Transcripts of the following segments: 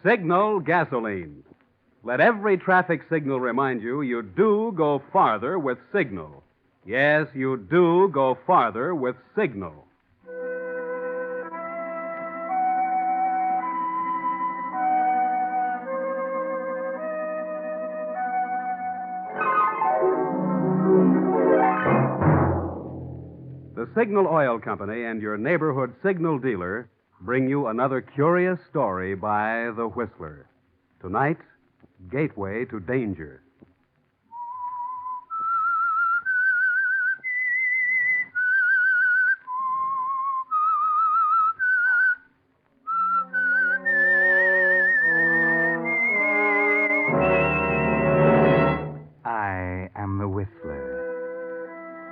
Signal gasoline. Let every traffic signal remind you you do go farther with Signal. Yes, you do go farther with Signal. The Signal Oil Company and your neighborhood Signal dealer bring you another curious story by The Whistler. Tonight, Gateway to Danger. I am the Whistler.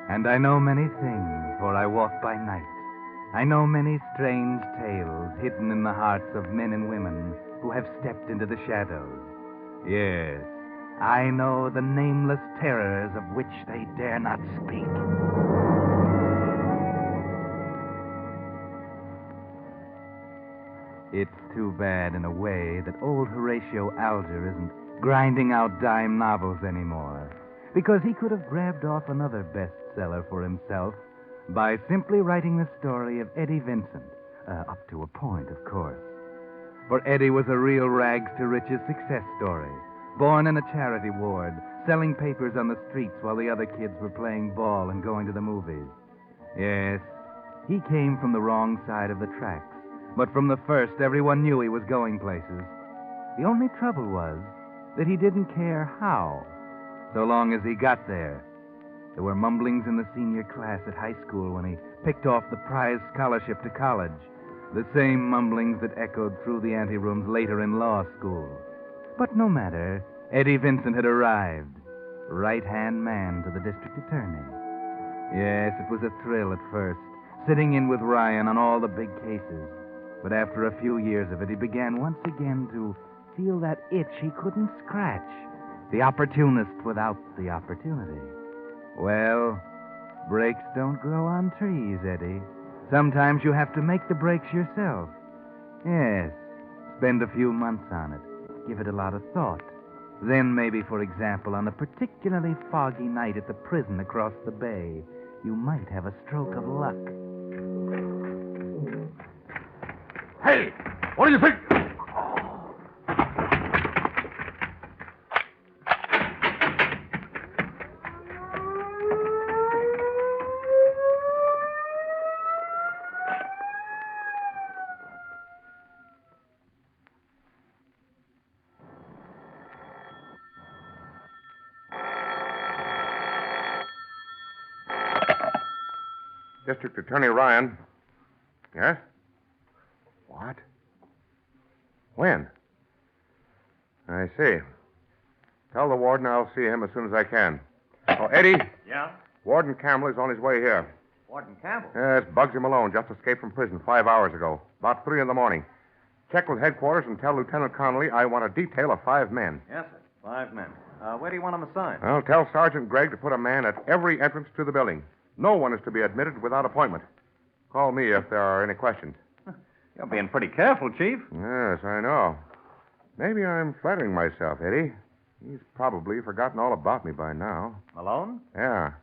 And I know many things, for I walk by night. I know many strange tales hidden in the hearts of men and women who have stepped into the shadows. Yes, I know the nameless terrors of which they dare not speak. It's too bad, in a way, that old Horatio Alger isn't grinding out dime novels anymore, because he could have grabbed off another bestseller for himself by simply writing the story of Eddie Vincent, up to a point, of course. For Eddie was a real rags-to-riches success story, born in a charity ward, selling papers on the streets while the other kids were playing ball and going to the movies. Yes, he came from the wrong side of the tracks, but from the first, everyone knew he was going places. The only trouble was that he didn't care how, so long as he got there. There were mumblings in the senior class at high school when he picked off the prize scholarship to college, the same mumblings that echoed through the anterooms later in law school. But no matter, Eddie Vincent had arrived, right-hand man to the district attorney. Yes, it was a thrill at first, sitting in with Ryan on all the big cases. But after a few years of it, he began once again to feel that itch he couldn't scratch. The opportunist without the opportunity. Well, breaks don't grow on trees, Eddie. Sometimes you have to make the breaks yourself. Yes, spend a few months on it. Give it a lot of thought. Then maybe, for example, on a particularly foggy night at the prison across the bay, you might have a stroke of luck. Hey, what do you think? District Attorney Ryan. Yes? What? When? I see. Tell the warden I'll see him as soon as I can. Oh, Eddie? Yeah? Warden Campbell is on his way here. Warden Campbell? Yes, Bugsy Malone just escaped from prison 5 hours ago, about 3 in the morning. Check with headquarters and tell Lieutenant Connolly I want a detail of 5 men. Yes, sir. 5 men. Where do you want them assigned? Well, tell Sergeant Gregg to put a man at every entrance to the building. No one is to be admitted without appointment. Call me if there are any questions. You're being pretty careful, Chief. Yes, I know. Maybe I'm flattering myself, Eddie. He's probably forgotten all about me by now. Malone? Yeah.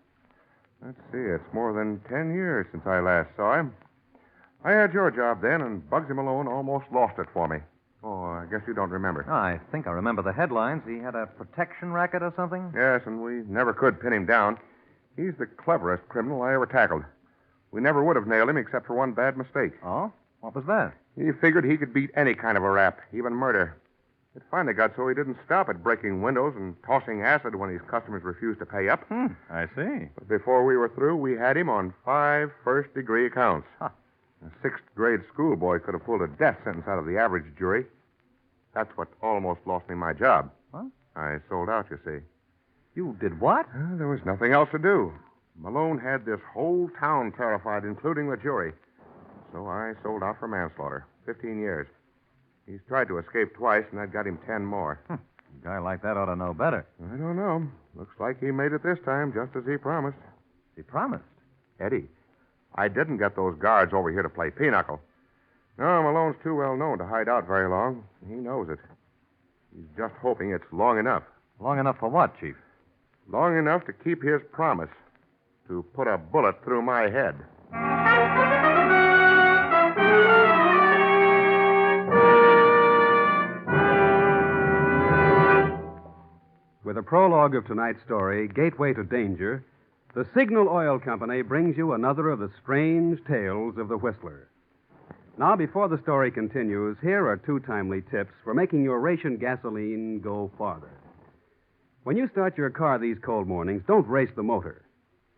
Let's see, it's more than 10 years since I last saw him. I had your job then, and Bugsy Malone almost lost it for me. Oh, I guess you don't remember. I think I remember the headlines. He had a protection racket or something? Yes, and we never could pin him down. He's the cleverest criminal I ever tackled. We never would have nailed him except for one bad mistake. Oh? What was that? He figured he could beat any kind of a rap, even murder. It finally got so he didn't stop at breaking windows and tossing acid when his customers refused to pay up. I see. But before we were through, we had him on 5 first-degree counts. Huh. A 6th-grade schoolboy could have pulled a death sentence out of the average jury. That's what almost lost me my job. What? I sold out, you see. You did what? There was nothing else to do. Malone had this whole town terrified, including the jury. So I sold out for manslaughter. 15 years. He's tried to escape twice, and that got him 10 more. A guy like that ought to know better. I don't know. Looks like he made it this time, just as he promised. He promised. Eddie, I didn't get those guards over here to play pinochle. No, Malone's too well known to hide out very long. He knows it. He's just hoping it's long enough. Long enough for what, Chief? Long enough to keep his promise to put a bullet through my head. With a prologue of tonight's story, Gateway to Danger, the Signal Oil Company brings you another of the strange tales of the Whistler. Now, before the story continues, here are two timely tips for making your ration gasoline go farther. When you start your car these cold mornings, don't race the motor.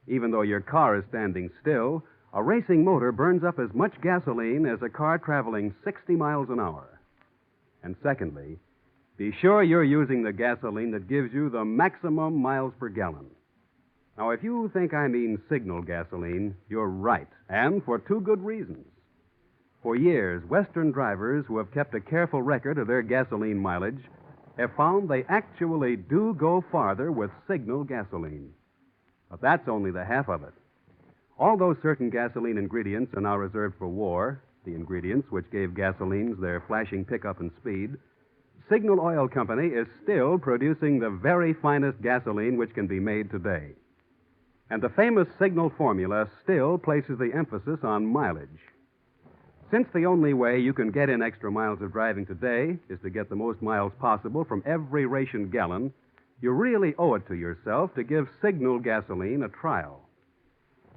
Even though your car is standing still, a racing motor burns up as much gasoline as a car traveling 60 miles an hour. And secondly, be sure you're using the gasoline that gives you the maximum miles per gallon. Now, if you think I mean Signal gasoline, you're right, and for two good reasons. For years, Western drivers who have kept a careful record of their gasoline mileage have found they actually do go farther with Signal gasoline. But that's only the half of it. Although certain gasoline ingredients are now reserved for war, the ingredients which gave gasolines their flashing pickup and speed, Signal Oil Company is still producing the very finest gasoline which can be made today. And the famous Signal formula still places the emphasis on mileage. Since the only way you can get in extra miles of driving today is to get the most miles possible from every ration gallon, you really owe it to yourself to give Signal gasoline a trial.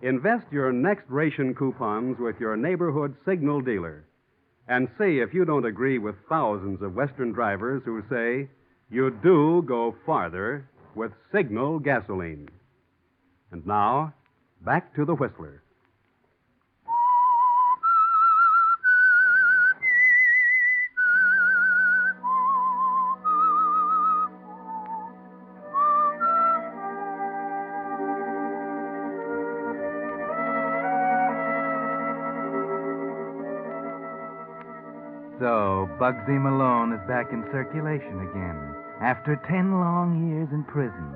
Invest your next ration coupons with your neighborhood Signal dealer and see if you don't agree with thousands of Western drivers who say you do go farther with Signal gasoline. And now, back to the Whistler. So, Bugsy Malone is back in circulation again, after 10 long years in prison.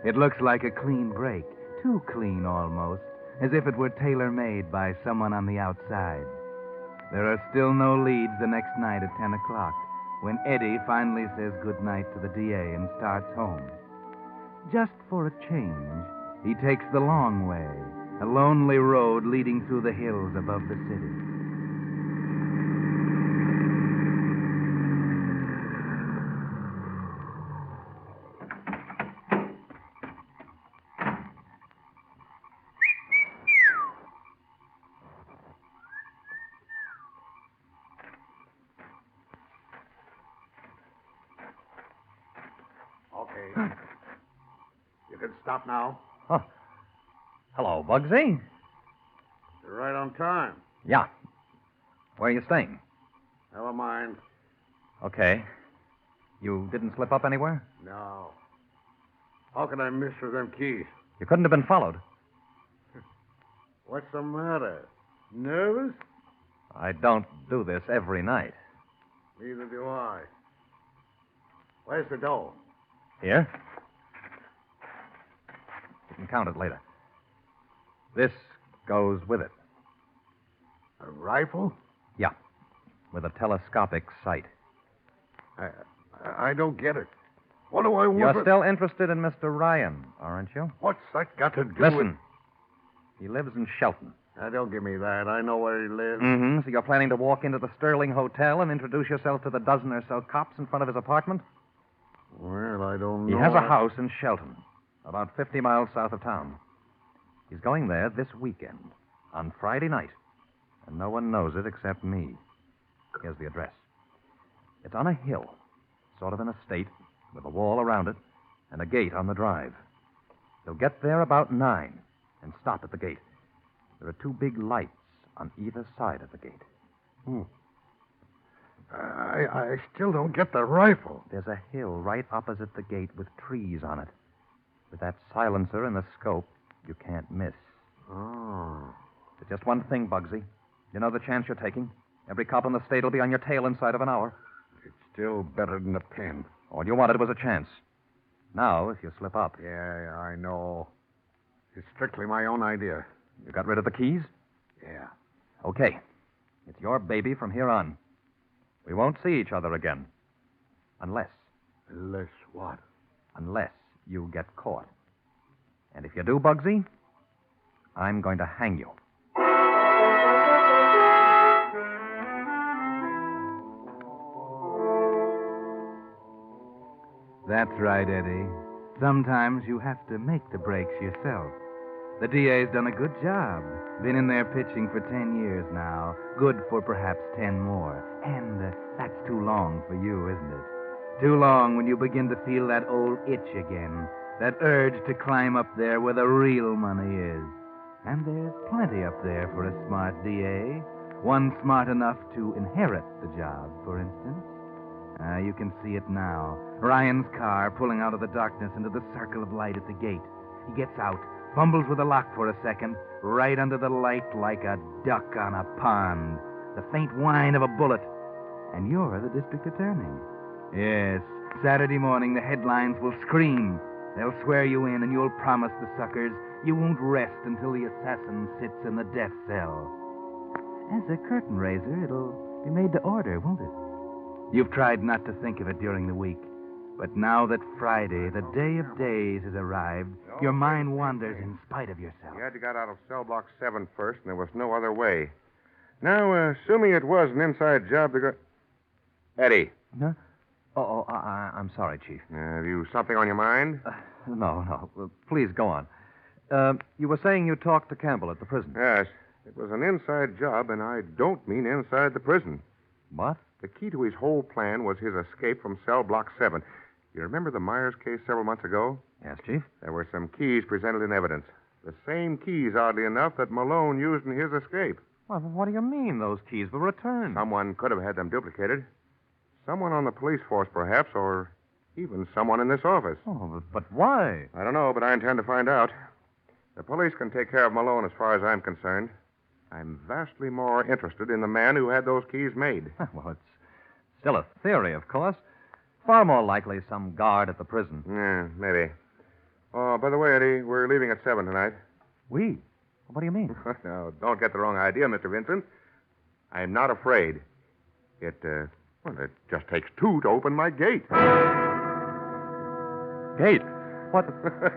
It looks like a clean break, too clean almost, as if it were tailor-made by someone on the outside. There are still no leads the next night at 10 o'clock, when Eddie finally says goodnight to the DA and starts home. Just for a change, he takes the long way, a lonely road leading through the hills above the city. Okay. You can stop now. Huh. Hello, Bugsy. You're right on time. Yeah. Where are you staying? Never mind. Okay. You didn't slip up anywhere? No. How can I miss with them keys? You couldn't have been followed. What's the matter? Nervous? I don't do this every night. Neither do I. Where's the dough? Here. You can count it later. This goes with it. A rifle? Yeah. With a telescopic sight. I don't get it. What do I want? You're still interested in Mr. Ryan, aren't you? What's that got to do Listen. with... He lives in Shelton. Now, don't give me that. I know where he lives. Mm-hmm. So you're planning to walk into the Sterling Hotel and introduce yourself to the dozen or so cops in front of his apartment? Well, I don't He know. has a house in Shelton, about 50 miles south of town. He's going there this weekend, on Friday night. And no one knows it except me. Here's the address. It's on a hill, sort of an estate, with a wall around it, and a gate on the drive. He'll get there about 9 and stop at the gate. There are 2 big lights on either side of the gate. I still don't get the rifle. There's a hill right opposite the gate with trees on it. With that silencer and the scope, you can't miss. Oh. There's just one thing, Bugsy. You know the chance you're taking? Every cop in the state will be on your tail inside of an hour. It's still better than a pen. All you wanted was a chance. Now, if you slip up... Yeah, I know. It's strictly my own idea. You got rid of the keys? Yeah. Okay. It's your baby from here on. We won't see each other again. Unless Unless what? you get caught. And if you do, Bugsy, I'm going to hang you. That's right, Eddie. Sometimes you have to make the breaks yourself. The DA's done a good job. Been in there pitching for 10 years now. Good for perhaps 10 more. And that's too long for you, isn't it? Too long when you begin to feel that old itch again. That urge to climb up there where the real money is. And there's plenty up there for a smart DA. One smart enough to inherit the job, for instance. You can see it now. Ryan's car pulling out of the darkness into the circle of light at the gate. He gets out, fumbles with the lock for a second, right under the light like a duck on a pond. The faint whine of a bullet. And you're the district attorney. Yes, Saturday morning the headlines will scream. They'll swear you in and you'll promise the suckers you won't rest until the assassin sits in the death cell. As a curtain raiser, it'll be made to order, won't it? You've tried not to think of it during the week. But now that Friday, the day of days, has arrived, your mind wanders in spite of yourself. You had to get out of cell block 7 first, and there was no other way. Now, assuming it was an inside job to go... Eddie. Huh? I'm sorry, Chief. Have you something on your mind? No. Please go on. You were saying you talked to Campbell at the prison. Yes. It was an inside job, and I don't mean inside the prison. What? The key to his whole plan was his escape from cell block 7. You remember the Myers case several months ago? Yes, Chief. There were some keys presented in evidence. The same keys, oddly enough, that Malone used in his escape. Well, what do you mean those keys were returned? Someone could have had them duplicated. Someone on the police force, perhaps, or even someone in this office. Oh, but why? I don't know, but I intend to find out. The police can take care of Malone as far as I'm concerned. I'm vastly more interested in the man who had those keys made. Well, it's still a theory, of course. Far more likely some guard at the prison. Yeah, maybe. Oh, by the way, Eddie, we're leaving at 7 tonight. We? What do you mean? Now, don't get the wrong idea, Mr. Vincent. I'm not afraid. It just takes 2 to open my gate. Gate? What?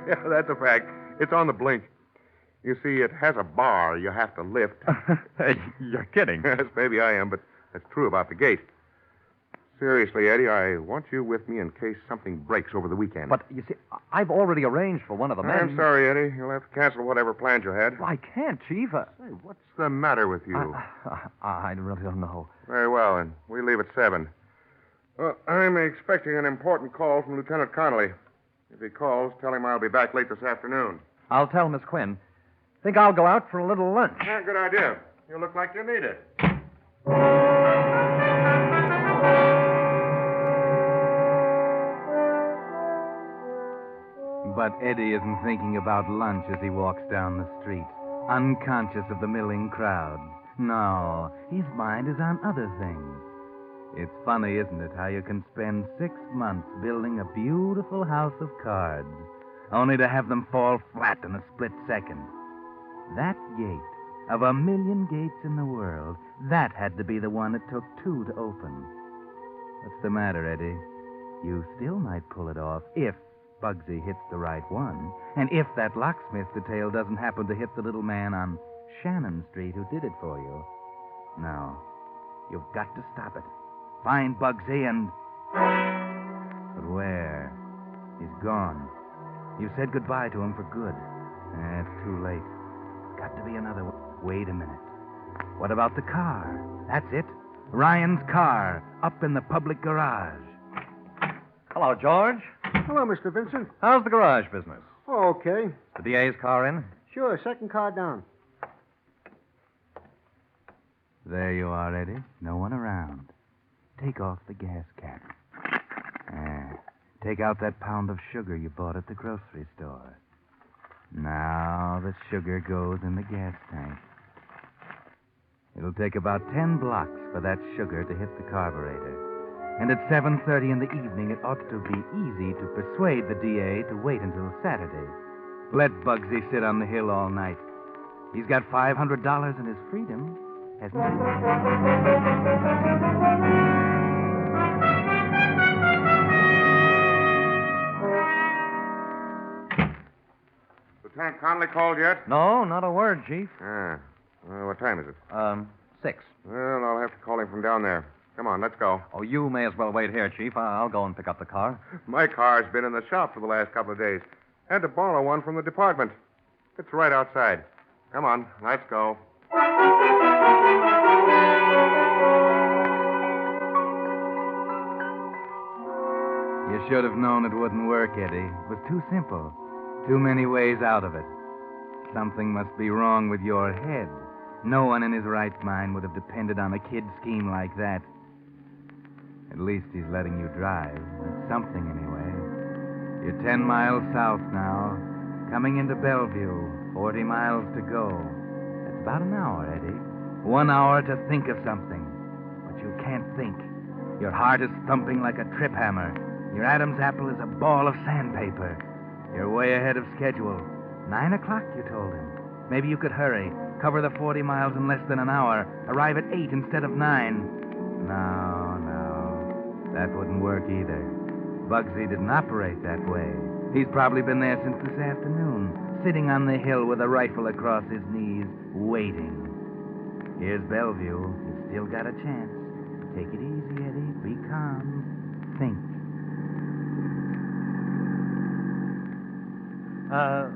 Yeah, that's a fact. It's on the blink. You see, it has a bar you have to lift. You're kidding. Yes, maybe I am, but that's true about the gate. Seriously, Eddie, I want you with me in case something breaks over the weekend. But, you see, I've already arranged for one of the men. I'm sorry, Eddie. You'll have to cancel whatever plans you had. Well, I can't, Chief. Say, what's the matter with you? I really don't know. Very well, and we leave at 7. Well, I'm expecting an important call from Lieutenant Connolly. If he calls, tell him I'll be back late this afternoon. I'll tell Miss Quinn. Think I'll go out for a little lunch. Yeah, good idea. You look like you need it. But Eddie isn't thinking about lunch as he walks down the street, unconscious of the milling crowd. No, his mind is on other things. It's funny, isn't it, how you can spend 6 months building a beautiful house of cards, only to have them fall flat in a split second. That gate, of 1,000,000 gates in the world, that had to be the one it took 2 to open. What's the matter, Eddie? You still might pull it off if Bugsy hits the right one, and if that locksmith detail doesn't happen to hit the little man on Shannon Street who did it for you. No, you've got to stop it. Find Bugsy and... But where? He's gone. You said goodbye to him for good. It's too late. Got to be another one. Wait a minute. What about the car? That's it. Ryan's car, up in the public garage. Hello, George. Hello, Mr. Vincent. How's the garage business? Oh, okay. The DA's car in? Sure, second car down. There you are, Eddie. No one around. Take off the gas cap. Take out that pound of sugar you bought at the grocery store. Now the sugar goes in the gas tank. It'll take about 10 blocks for that sugar to hit the carburetor. And at 7:30 in the evening, it ought to be easy to persuade the DA to wait until Saturday. Let Bugsy sit on the hill all night. He's got $500 in his freedom, hasn't he? Conley called yet? No, not a word, Chief. Ah. Well, what time is it? 6. Well, I'll have to call him from down there. Come on, let's go. Oh, you may as well wait here, Chief. I'll go and pick up the car. My car's been in the shop for the last couple of days. Had to borrow one from the department. It's right outside. Come on, let's go. You should have known it wouldn't work, Eddie. It was too simple. Too many ways out of it. Something must be wrong with your head. No one in his right mind would have depended on a kid scheme like that. At least he's letting you drive. That's something, anyway. You're 10 miles south now. Coming into Bellevue. 40 miles to go. That's about an hour, Eddie. 1 hour to think of something. But you can't think. Your heart is thumping like a trip hammer. Your Adam's apple is a ball of sandpaper. You're way ahead of schedule. 9 o'clock, you told him. Maybe you could hurry. Cover the 40 miles in less than an hour. Arrive at 8 instead of 9. No. That wouldn't work either. Bugsy didn't operate that way. He's probably been there since this afternoon, sitting on the hill with a rifle across his knees, waiting. Here's Bellevue. You've still got a chance. Take it easy, Eddie. Be calm. Think.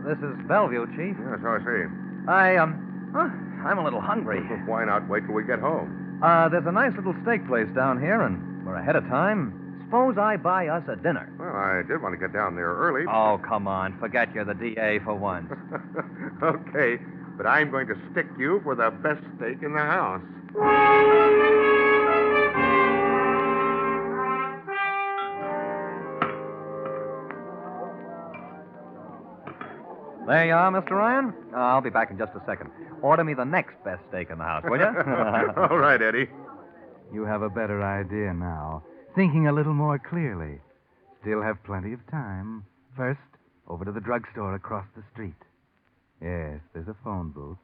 This is Bellevue, Chief. Yeah, so I see. I'm a little hungry. Why not wait till we get home? There's a nice little steak place down here, and we're ahead of time. Suppose I buy us a dinner. Well, I did want to get down there early. Oh, come on. Forget you're the DA for once. Okay, but I'm going to stick you for the best steak in the house. There you are, Mr. Ryan. I'll be back in just a second. Order me the next best steak in the house, will you? All right, Eddie. You have a better idea now. Thinking a little more clearly. Still have plenty of time. First, over to the drugstore across the street. Yes, there's a phone booth.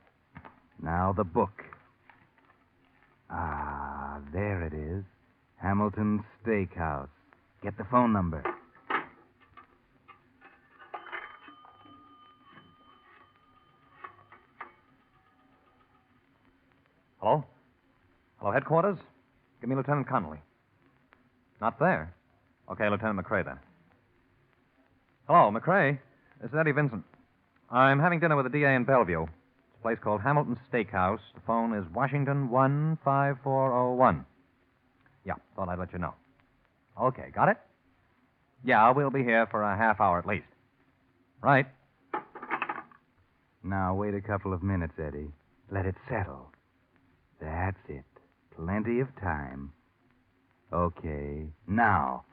Now the book. Ah, there it is. Hamilton's Steakhouse. Get the phone number. Hello? Hello, headquarters? Give me Lieutenant Connolly. Not there? Okay, Lieutenant McCrae, then. Hello, McCrae. This is Eddie Vincent. I'm having dinner with the DA in Bellevue. It's a place called Hamilton's Steakhouse. The phone is Washington 15401. Yeah, thought I'd let you know. Okay, got it? Yeah, we'll be here for a half hour at least. Right. Now, wait a couple of minutes, Eddie. Let it settle. That's it. Plenty of time. Okay, now.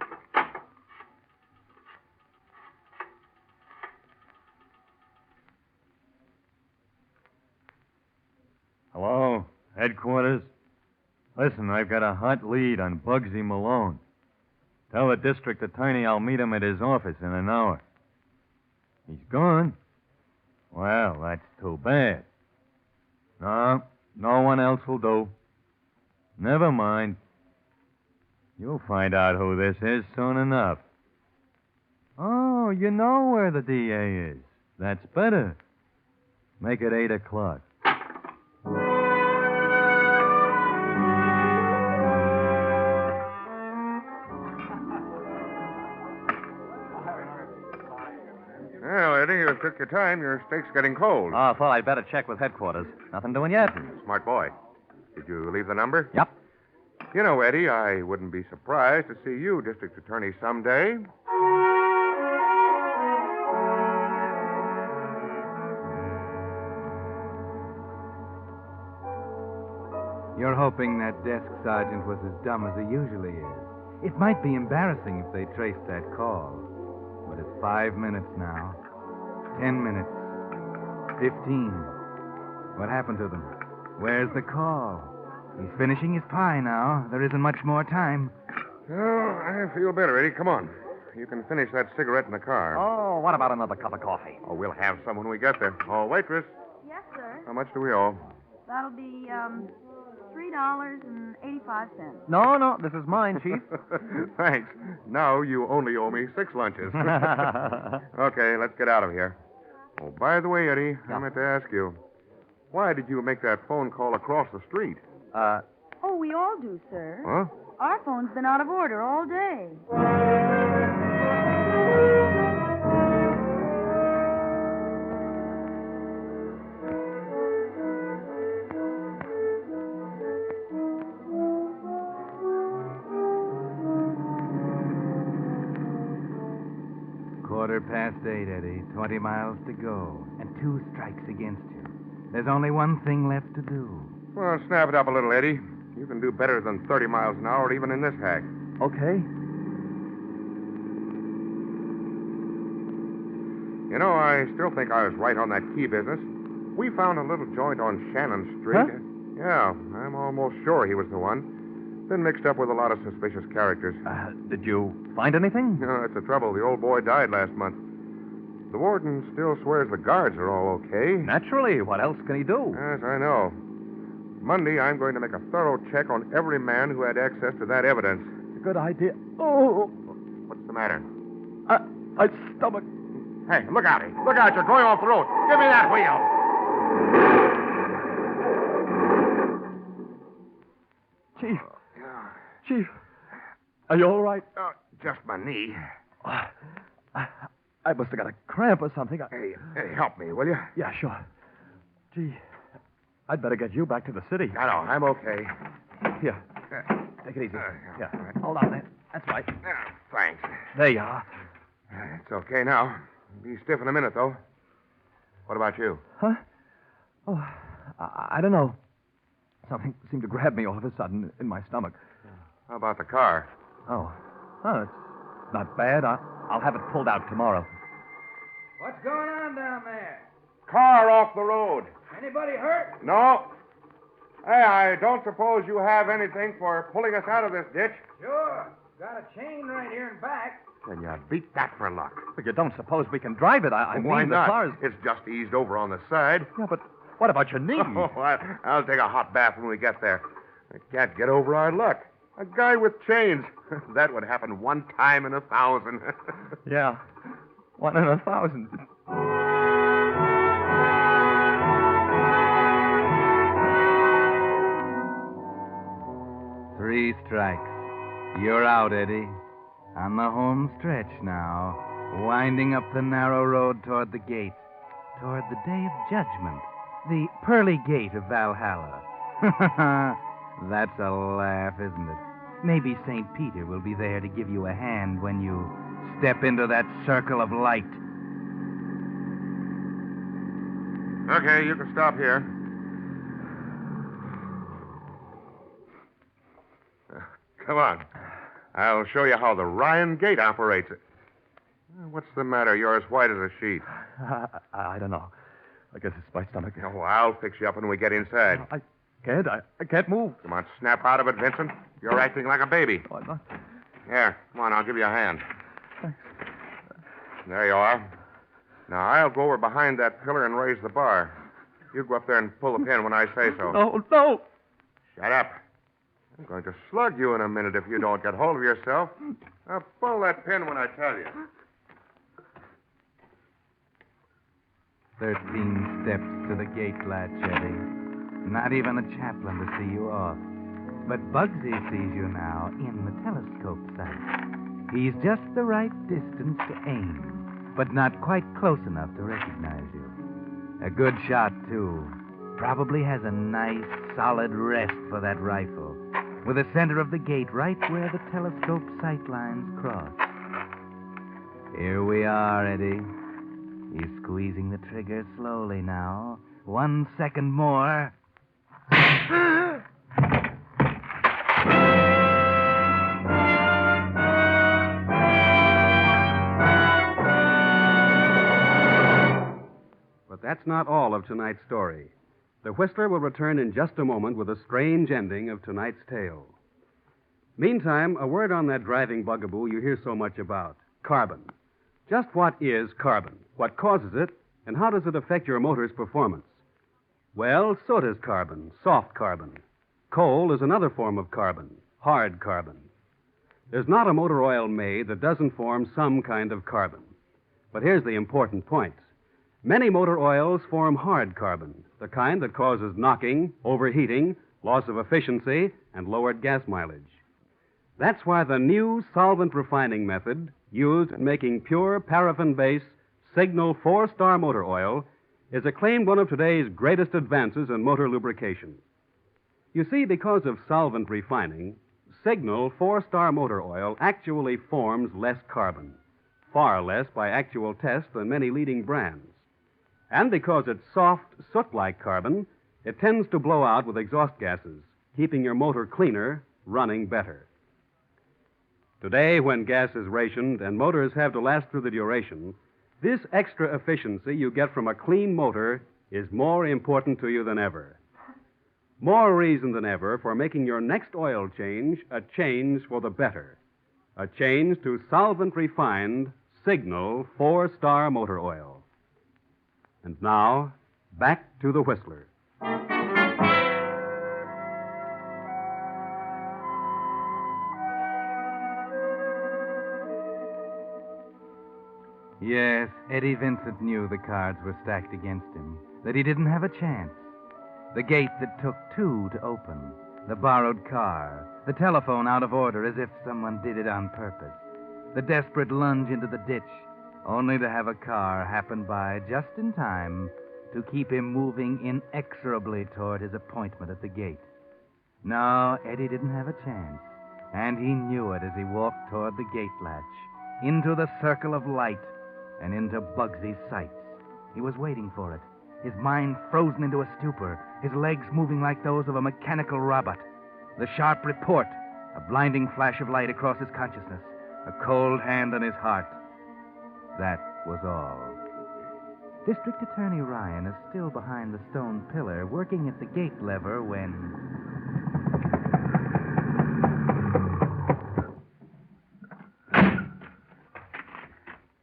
Hello, headquarters. Listen, I've got a hot lead on Bugsy Malone. Tell the district attorney I'll meet him at his office in an hour. He's gone? Well, that's too bad. No one else will do. Never mind. You'll find out who this is soon enough. Oh, you know where the DA is. That's better. Make it 8 o'clock. Well, Eddie, you took your time. Your steak's getting cold. Oh, I thought I'd better check with headquarters. Nothing doing yet. Smart boy. Did you leave the number? Yep. You know, Eddie, I wouldn't be surprised to see you district attorney someday. You're hoping that desk sergeant was as dumb as he usually is. It might be embarrassing if they traced that call. But it's 5 minutes now. 10 minutes. 15. What happened to them? Where's the call? He's finishing his pie now. There isn't much more time. Oh, I feel better, Eddie. Come on. You can finish that cigarette in the car. Oh, what about another cup of coffee? Oh, we'll have some when we get there. Oh, waitress, Yes, sir. how much do we owe? That'll be $3.85. No, this is mine, Chief. Thanks. Now you only owe me 6 lunches. Okay, let's get out of here. Oh, by the way, Eddie, I meant to ask you, why did you make that phone call across the street? Oh, we all do, sir. Huh? Our phone's been out of order all day. Quarter past 8, Eddie. 20 miles to go. And 2 strikes against you. There's only one thing left to do. Well, snap it up a little, Eddie. You can do better than 30 miles an hour even in this hack. Okay. You know, I still think I was right on that key business. We found a little joint on Shannon Street. Huh? Yeah, I'm almost sure he was the one. Been mixed up with a lot of suspicious characters. Did you find anything? No, that's the trouble. The old boy died last month. The warden still swears the guards are all okay. Naturally. What else can he do? Yes, I know. Monday, I'm going to make a thorough check on every man who had access to that evidence. Good idea. Oh, What's the matter? my stomach. Hey, look out. Look out. You're going off the road. Give me that wheel. Chief, are you all right? Just my knee. I must have got a cramp or something. Hey, help me, will you? Yeah, sure. Gee, I'd better get you back to the city. I know. I'm okay. Here, take it easy. Yeah. Yeah, hold on there. That's right. Thanks. There you are. It's okay now. Be stiff in a minute, though. What about you? Huh? Oh, I don't know. Something seemed to grab me all of a sudden in my stomach. How about the car? Oh, it's not bad. I'll have it pulled out tomorrow. What's going on down there? Car off the road. Anybody hurt? No. Hey, I don't suppose you have anything for pulling us out of this ditch? Sure. Got a chain right here in back. Then you beat that for luck. But you don't suppose we can drive it? I Why mean, not? the car's... It's just eased over on the side. Yeah, but what about your knee? Oh, I'll take a hot bath when we get there. I can't get over our luck. A guy with chains. That would happen one time in 1,000. Yeah, 1 in 1,000. Three strikes. You're out, Eddie. On the home stretch now, winding up the narrow road toward the gate, toward the day of judgment, the pearly gate of Valhalla. That's a laugh, isn't it? Maybe St. Peter will be there to give you a hand when you step into that circle of light. Okay, you can stop here. Come on. I'll show you how the Ryan Gate operates. What's the matter? You're as white as a sheet. I don't know. I guess it's my stomach. Oh, I'll fix you up when we get inside. I can't move. Come on, snap out of it, Vincent. You're acting like a baby. Oh, I'm not. Here, come on, I'll give you a hand. Thanks. There you are. Now, I'll go over behind that pillar and raise the bar. You go up there and pull the pin when I say so. No. Shut up. I'm going to slug you in a minute if you don't get hold of yourself. Now, pull that pin when I tell you. 13 steps to the gate latch, Eddie. Not even a chaplain to see you off. But Bugsy sees you now in the telescope sight. He's just the right distance to aim, but not quite close enough to recognize you. A good shot, too. Probably has a nice, solid rest for that rifle, with the center of the gate right where the telescope sight lines cross. Here we are, Eddie. He's squeezing the trigger slowly now. 1 second more. But that's not all of tonight's story. The Whistler will return in just a moment with a strange ending of tonight's tale. Meantime, a word on that driving bugaboo you hear so much about, carbon. Just what is carbon? What causes it? And how does it affect your motor's performance? Well, so does carbon, soft carbon. Coal is another form of carbon, hard carbon. There's not a motor oil made that doesn't form some kind of carbon. But here's the important point. Many motor oils form hard carbon, the kind that causes knocking, overheating, loss of efficiency, and lowered gas mileage. That's why the new solvent refining method used in making pure paraffin-based Signal 4-star motor oil is acclaimed one of today's greatest advances in motor lubrication. You see, because of solvent refining, Signal 4-star motor oil actually forms less carbon, far less by actual test than many leading brands. And because it's soft, soot-like carbon, it tends to blow out with exhaust gases, keeping your motor cleaner, running better. Today, when gas is rationed and motors have to last through the duration, this extra efficiency you get from a clean motor is more important to you than ever. More reason than ever for making your next oil change a change for the better. A change to solvent-refined Signal 4-star motor oil. And now, back to the Whistler. Yes, Eddie Vincent knew the cards were stacked against him, that he didn't have a chance. The gate that took two to open, the borrowed car, the telephone out of order as if someone did it on purpose, the desperate lunge into the ditch, only to have a car happen by just in time to keep him moving inexorably toward his appointment at the gate. No, Eddie didn't have a chance, and he knew it as he walked toward the gate latch, into the circle of light, and into Bugsy's sights. He was waiting for it, his mind frozen into a stupor, his legs moving like those of a mechanical robot. The sharp report, a blinding flash of light across his consciousness, a cold hand on his heart. That was all. District Attorney Ryan is still behind the stone pillar, working at the gate lever when...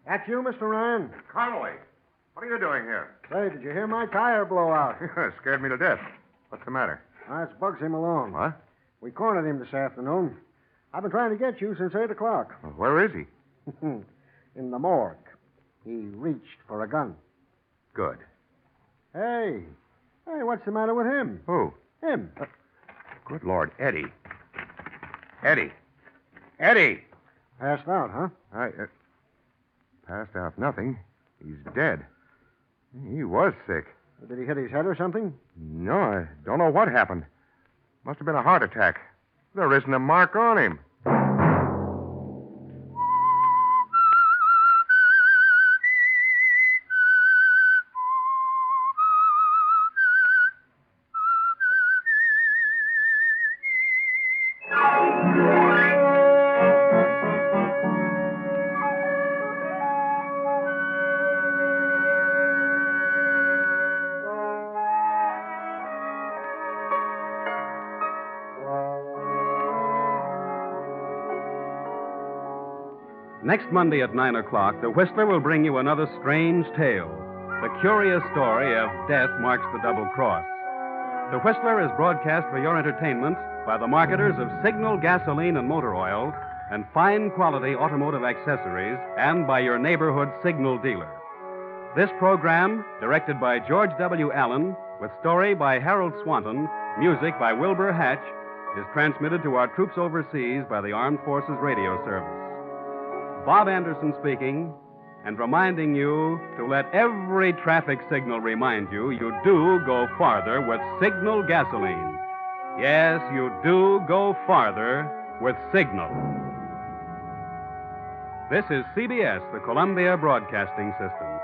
That's you, Mr. Ryan? Connolly, what are you doing here? Say, did you hear my tire blow out? Scared me to death. What's the matter? That's Bugsy Malone. What? We cornered him this afternoon. I've been trying to get you since 8 o'clock. Well, where is he? In the morgue. He reached for a gun. Good. Hey, what's the matter with him? Who? Him. Good Lord, Eddie. Eddie! Passed out, huh? Passed out nothing. He's dead. He was sick. Did he hit his head or something? No, I don't know what happened. Must have been a heart attack. There isn't a mark on him. Next Monday at 9 o'clock, the Whistler will bring you another strange tale. The curious story of Death Marks the Double Cross. The Whistler is broadcast for your entertainment by the marketers of Signal gasoline and motor oil and fine quality automotive accessories, and by your neighborhood Signal dealer. This program, directed by George W. Allen, with story by Harold Swanton, music by Wilbur Hatch, is transmitted to our troops overseas by the Armed Forces Radio Service. Bob Anderson speaking, and reminding you to let every traffic signal remind you do go farther with Signal gasoline. Yes, you do go farther with Signal. This is CBS, the Columbia Broadcasting System.